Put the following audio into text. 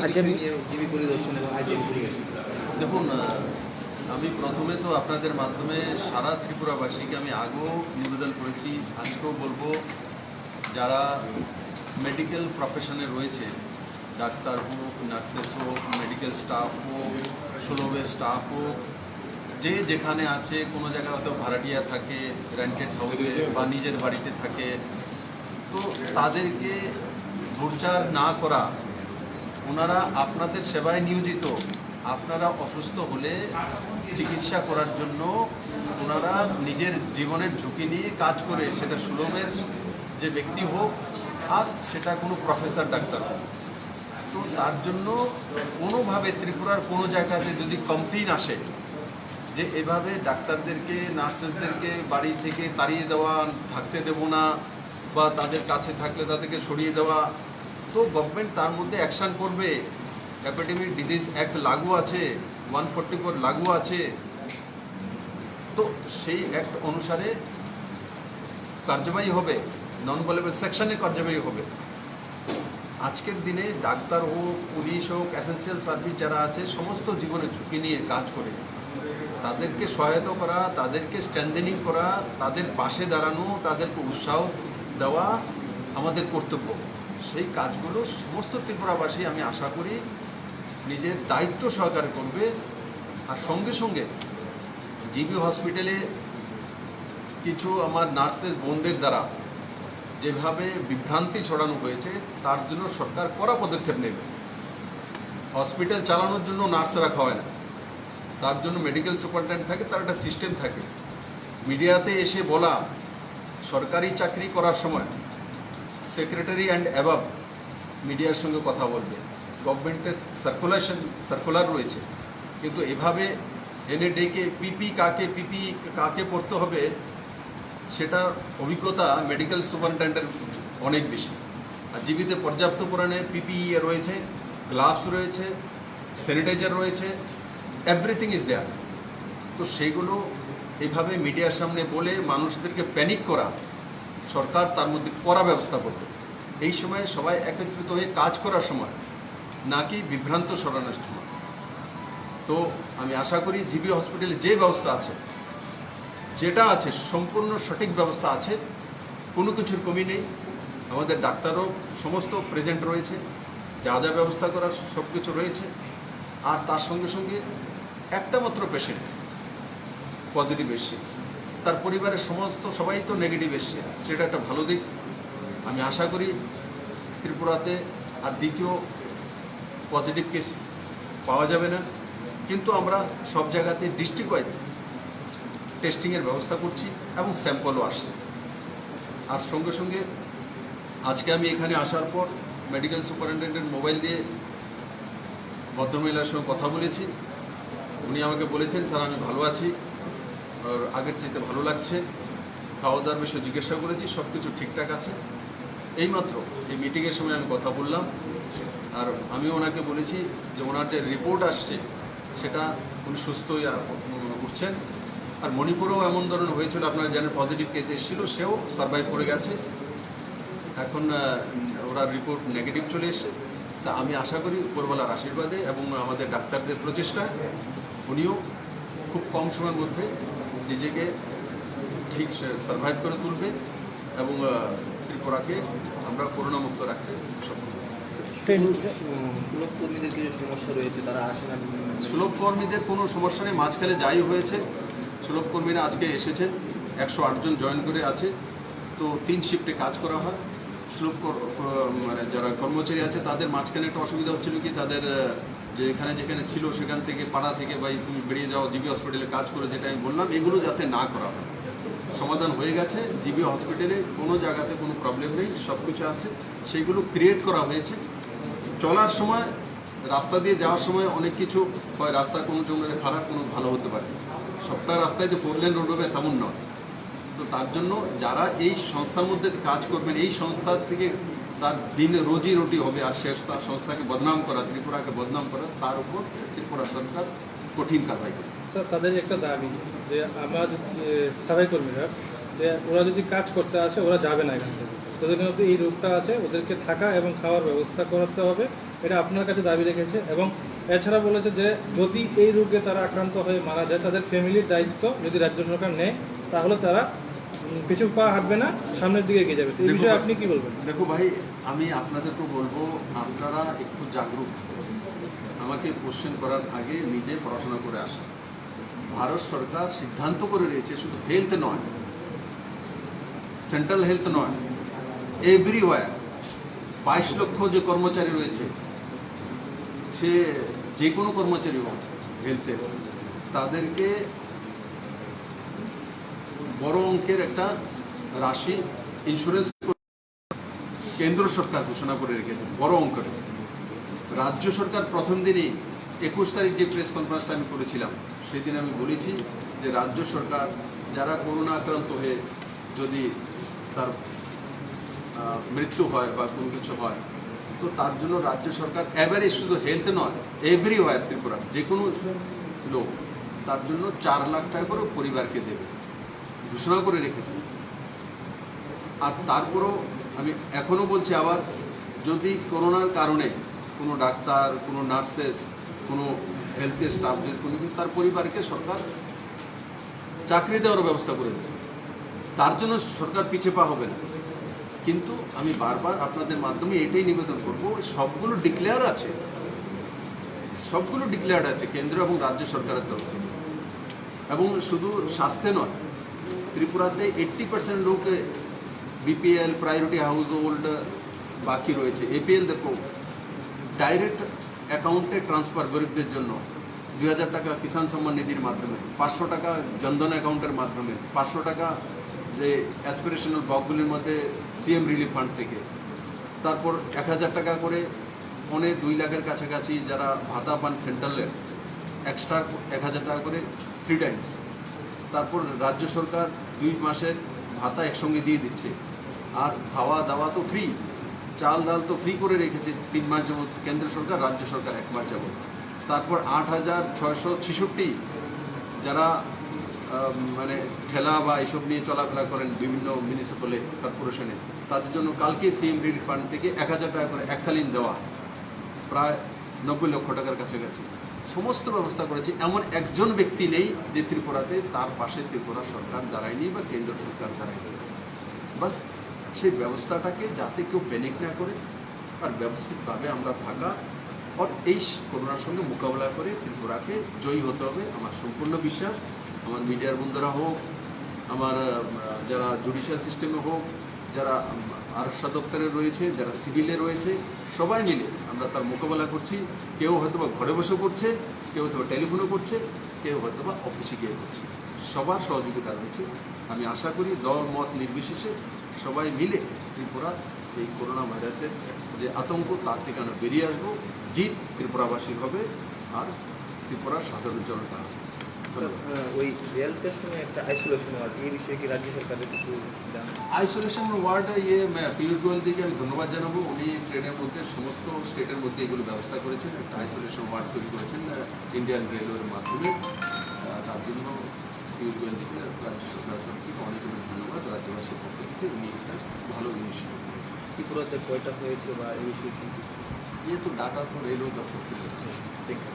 আজকে জিবি পরিদর্শন এবং আইজিবি পরিদর্শন। দেখুন, আমি প্রথমে তো আপনাদের মাধ্যমে সারা ত্রিপুরাবাসীকে আমি আগেও নিবেদন করেছি, আজকেও বলবো, যারা মেডিকেল প্রফেশনে রয়েছে, ডাক্তার হোক, নার্সেস হোক, মেডিকেল স্টাফ হোক, সুলভের স্টাফ হোক, যে যেখানে আছে, কোনো জায়গায় হয়তো ভাড়াটিয়া থাকে, রেন্টেড হাউসে বা নিজের বাড়িতে থাকে, তো তাদেরকে দূরচার না করা। ওনারা আপনাদের সেবায় নিয়োজিত, আপনারা অসুস্থ হলে চিকিৎসা করার জন্য ওনারা নিজের জীবনের ঝুঁকি নিয়ে কাজ করে, সেটা সুলভের যে ব্যক্তি হোক আর সেটা কোনো প্রফেসর ডাক্তার হোক। তো তার জন্য কোনোভাবে ত্রিপুরার কোনো জায়গাতে যদি কমপ্লেন আসে যে এভাবে ডাক্তারদেরকে, নার্সেসদেরকে বাড়ি থেকে তাড়িয়ে দেওয়া, থাকতে দেব না, বা তাদের কাছে থাকলে তাদেরকে সরিয়ে দেওয়া, তো গভর্নমেন্ট তার মধ্যে অ্যাকশান করবে। এপিডেমিক ডিজিজ অ্যাক্ট লাগু আছে, 144 লাগু আছে, তো সেই অ্যাক্ট অনুসারে কার্যবাহী হবে, নন ভলেবল সেকশনে কার্যবাহী হবে। আজকের দিনে ডাক্তার হোক, পুলিশ হোক, এসেন্সিয়াল সার্ভিস যারা আছে, সমস্ত জীবনের ঝুঁকি নিয়ে কাজ করে, তাদেরকে সহায়তা করা, তাদেরকে স্ট্রেংথেনিং করা, তাদের পাশে দাঁড়ানো, তাদেরকে উৎসাহ দেওয়া আমাদের কর্তব্য। সেই কাজগুলো সমস্ত ত্রিপুরাবাসী, আমি আশা করি, নিজের দায়িত্ব সহকারে করবে। আর সঙ্গে সঙ্গে জিবি হসপিটালে কিছু আমার নার্সেস বোনদের দ্বারা যেভাবে বিভ্রান্তি ছড়ানো হয়েছে, তার জন্য সরকার কড়া পদক্ষেপ নেবে। হসপিটাল চালানোর জন্য নার্স রাখা হয় না, তার জন্য মেডিকেল সুপারিনটেন্ডেন্ট থাকে, তার একটা সিস্টেম থাকে। মিডিয়াতে এসে বলা, সরকারি চাকরি করার সময় সেক্রেটারি অ্যান্ড অ্যাবাভ মিডিয়ার সঙ্গে কথা বলবে, গভর্নমেন্টের সার্কুলার রয়েছে, কিন্তু এভাবে এনে ডেকে পিপি কাকে পড়তে হবে, সেটার অভিজ্ঞতা মেডিকেল সুপারিনটেন্ডেন্টের অনেক বেশি। আর জিবিতে পর্যাপ্ত পরিমাণে পিপিই রয়েছে, গ্লাভস রয়েছে, স্যানিটাইজার রয়েছে, এভরিথিং ইজ দেয়ার। তো সেইগুলো এইভাবে মিডিয়ার সামনে বলে মানুষদেরকে প্যানিক করা, সরকার তার মধ্যে কড়া ব্যবস্থা করবে। এই সময় সবাই একত্রিত হয়ে কাজ করার সময়, নাকি বিভ্রান্ত সরানোর সময়। তো আমি আশা করি জিবি হসপিটালে যে ব্যবস্থা আছে, যেটা আছে সম্পূর্ণ সঠিক ব্যবস্থা আছে, কোনো কিছুর কমি নেই। আমাদের ডাক্তারও সমস্ত প্রেজেন্ট রয়েছে, যা যা ব্যবস্থা করার সব কিছু রয়েছে। আর তার সঙ্গে সঙ্গে একটা মাত্র পেশেন্ট পজিটিভ এসছে, তার পরিবারের সমস্ত সবাই তো নেগেটিভ এসছে, সেটা একটা ভালো দিক। আমি আশা করি ত্রিপুরাতে আর দ্বিতীয় পজিটিভ কেস পাওয়া যাবে না, কিন্তু আমরা সব জায়গাতে ডিস্ট্রিক্ট ওয়াইজ টেস্টিংয়ের ব্যবস্থা করছি এবং স্যাম্পলও আসছে। আর সঙ্গে সঙ্গে আজকে আমি এখানে আসার পর মেডিকেল সুপারিনটেন্ডেন্ট মোবাইল দিয়ে ভদ্রমহিলার সঙ্গে কথা বলেছি। উনি আমাকে বলেছেন, স্যার আমি ভালো আছি, আর আগের চাইতে ভালো লাগছে, খাওয়া দাওয়ার বিষয়ে জিজ্ঞাসা করেছি, সব কিছু ঠিকঠাক আছে। এইমাত্র এই মিটিংয়ের সময় আমি কথা বললাম, আর আমি ওনাকে বলেছি যে ওনার যে রিপোর্ট আসছে সেটা উনি সুস্থ হয়ে উঠছেন। আর মণিপুরেও এমন ধরনের হয়েছিল, আপনারা জানেন, পজিটিভ কেস এসেছিল, সেও সার্ভাইভ করে গেছে। এখন ওরা রিপোর্ট নেগেটিভ চলে এসছে। তা আমি আশা করি উপরওয়ালার আশীর্বাদে এবং আমাদের ডাক্তারদের প্রচেষ্টায় উনিও খুব কম সময়ের মধ্যে নিজেকে ঠিক সার্ভাইভ করে তুলবে এবং ত্রিপুরাকে আমরা করোনামুক্ত রাখতে সক্ষম। সুলভ কর্মীদের কিছু সমস্যা রয়েছে, তারা আসে না। সুলভ কর্মীদের কোনো সমস্যা নেই, মাঝখানে যাই হয়েছে, সুলভ কর্মীরা আজকে এসেছেন, 108 জন জয়েন করে আছে। তো 3 শিফটে কাজ করা হয়। সুলভ মানে যারা কর্মচারী আছে তাদের মাঝখানে একটা অসুবিধা হচ্ছিল কি, তাদের যে যেখানে ছিল সেখান থেকে পাড়া থেকে বা তুমি বেরিয়ে যাও, জিবি হসপিটালে কাজ করে, যেটা আমি বললাম, এগুলো যাতে না করা হয়। সমাধান হয়ে গেছে, জিবি হসপিটালে কোনো জায়গাতে কোনো প্রবলেম নেই, সব কিছু আছে। সেইগুলো ক্রিয়েট করা হয়েছে। চলার সময়, রাস্তা দিয়ে যাওয়ার সময় অনেক কিছু হয়, রাস্তা কোনো জঙ্গলে খারাপ, কোনো ভালো হতে পারে। সবটা রাস্তায় যে 4 লেন রোড হবে তেমন নয়। তো তার জন্য যারা এই সংস্থার মধ্যে কাজ করবেন, এই সংস্থার থেকে তার দিনে রোজি রুটি হবে, আর সে সংস্থাকে বদনাম করা, ত্রিপুরাকে বদনাম করা, তার উপর ত্রিপুরা সরকার কঠিন কারবাই করে। স্যার, তাদের একটা দাবি যে আমার সাফাই কর্মীরা, যে ওরা যদি কাজ করতে আসে ওরা যাবে না এখান থেকে, যতদিন অবধি এই রোগটা আছে ওদেরকে থাকা এবং খাওয়ার ব্যবস্থা করতে হবে, এটা আপনার কাছে দাবি রেখেছে। এবং এছাড়া বলেছে যে যদি এই রোগে তারা আক্রান্ত হয়ে মারা যায় তাদের ফ্যামিলির দায়িত্ব যদি রাজ্য সরকার নেয় তাহলে তারা পিছু পা হাঁটবে না, সামনের দিকে এগিয়ে যাবে। তো এই দেখো বিষয়ে ভাই- আপনি কি বলবেন? দেখো ভাই, আমি আপনাদেরকে বলবো আপনারা একটু জাগরুক থাকুন। আমাকে কোশ্চেন করার আগে নিজে পড়াশোনা করে আসা। ভারত সরকার সিদ্ধান্ত করে রয়েছে শুধু হেলথ নয়, সেন্ট্রাল হেলথ নয়, এভরিওয়্যার 22 লক্ষ যে কর্মচারী রয়েছে, সে যে কোনো কর্মচারী হোক হেলথের, তাদেরকে বড় অঙ্কের একটা রাশি ইন্স্যুরেন্স কেন্দ্র সরকার ঘোষণা করে রেখেছে, বড় অঙ্কের। রাজ্য সরকার প্রথম দিনই 21 তারিখ যে প্রেস কনফারেন্সটা আমি করেছিলাম, সেদিন আমি বলেছি যে রাজ্য সরকার যারা করোনা আক্রান্ত হয়ে যদি তার মৃত্যু হয় বা কোনো কিছু হয়, তো তার জন্য রাজ্য সরকার এভারেজ শুধু হেলথ নয়, এভরিওয়্যার ত্রিপুরা যে কোনো লোক তার জন্য 4 লাখ টাকা করে পরিবারকে দেবে, ঘোষণা করে রেখেছে। আর তারপরও আমি এখনও বলছি আবার, যদি করোনার কারণে কোনো ডাক্তার, কোনো নার্সেস, কোনো হেলথ স্টাফ যদি কোনো কিছু, তার পরিবারকে সরকার চাকরি দেওয়ার ব্যবস্থা করে দেবে, তার জন্য সরকার পিছিয়ে পা হবে না। কিন্তু আমি বারবার আপনাদের মাধ্যমে এটাই নিবেদন করব, সবগুলো ডিক্লেয়ার আছে, সবগুলো ডিক্লেয়ার্ড আছে কেন্দ্র এবং রাজ্য সরকারের তরফ থেকে। এবং শুধু স্বাস্থ্যে নয়, ত্রিপুরাতে 80% লোক বিপিএল, প্রায়োরিটি হাউস হোল্ড বাকি রয়েছে। এপিএল দেখো, ডাইরেক্ট অ্যাকাউন্টে ট্রান্সফার গরিবদের জন্য 2000 টাকা কিষাণ সম্মান নিধির মাধ্যমে, 500 টাকা জনধন অ্যাকাউন্টের মাধ্যমে, 500 টাকা যে অ্যাসপিরেশনাল ব্লকগুলির মধ্যে সিএম রিলিফ ফান্ড থেকে, তারপর 1000 টাকা করে 2 লাখের কাছাকাছি যারা ভাতা পান সেন্ট্রালের, এক্সট্রা 1000 টাকা করে 3 টাইমস। তারপর রাজ্য সরকার 2 মাসের ভাতা একসঙ্গে দিয়ে দিচ্ছে। আর খাওয়া দাওয়া তো ফ্রি, চাল ডাল তো ফ্রি করে রেখেছে 3 মাস যাবত কেন্দ্র সরকার, রাজ্য সরকার 1 মাস যাবত। তারপর 8666 যারা মানে ঠেলা বা এসব নিয়ে চলাফেরা করেন বিভিন্ন মিউনিসিপ্যাল কর্পোরেশনে, তাদের জন্য কালকে সিএম রিলিফ ফান্ড থেকে 1000 টাকা করে এককালীন দেওয়া, প্রায় 90 লক্ষ টাকার কাছাকাছি সমস্ত ব্যবস্থা করেছে। এমন একজন ব্যক্তি নেই যে ত্রিপুরাতে তার পাশে ত্রিপুরা সরকার দাঁড়ায়নি বা কেন্দ্র সরকার দাঁড়ায়নি। বাস সেই ব্যবস্থাটাকে যাতে কেউ প্যানিক না করে আর ব্যবস্থিতভাবে আমরা থাকা, আর এই করোনার সঙ্গে মোকাবেলা করে ত্রিপুরাকে জয়ী হতে হবে আমার সম্পূর্ণ বিশ্বাস। আমার মিডিয়ার বন্ধুরা হোক, আমার যারা জুডিশিয়াল সিস্টেমে হোক, যারা আরক্ষা দপ্তরে রয়েছে, যারা সিভিলে রয়েছে, সবাই মিলে আমরা তার মোকাবেলা করছি। কেউ হয়তো বা ঘরে বসে করছে, কেউ হয়তো টেলিফোনও করছে, কেউ হয়তো বা অফিসে গিয়ে করছে, সবার সহযোগিতা রয়েছে। আমি আশা করি দল মত নির্বিশেষে সবাই মিলে ত্রিপুরা এই করোনা ভাইরাসের যে আতঙ্ক, তার থেকে আমরা বেরিয়ে আসবো। জিত ত্রিপুরাবাসীর হবে আর ত্রিপুরার সাধারণ জনতা হবে। ওই হেলথের সময় একটা আইসোলেশন ওয়ার্ড, এই বিষয়ে কি রাজ্য সরকারের কিছু জানেন? আইসোলেশন ওয়ার্ড পীযূষ গোয়েল দিকে আমি ধন্যবাদ জানাবো। উনি ট্রেনের মধ্যে সমস্ত স্টেটের মধ্যে এগুলো ব্যবস্থা করেছেন, একটা আইসোলেশন ওয়ার্ড তৈরি করেছেন ইন্ডিয়ান রেলওয়ের মাধ্যমে। তার জন্য পীযূষ গোয়েল দিকে রাজ্য সরকারের তরফ থেকে অনেক অনেক ধন্যবাদ। রাজ্যবাসীর পক্ষ থেকে উনি একটা ভালো ইনিশিয়েটিভ করেছেন। ত্রিপুরাতে কয়টা হয়েছে বা এই বিষয়ে কি? যেহেতু ডাটা তো রেলওয়ে দপ্তর ছিল। দেখুন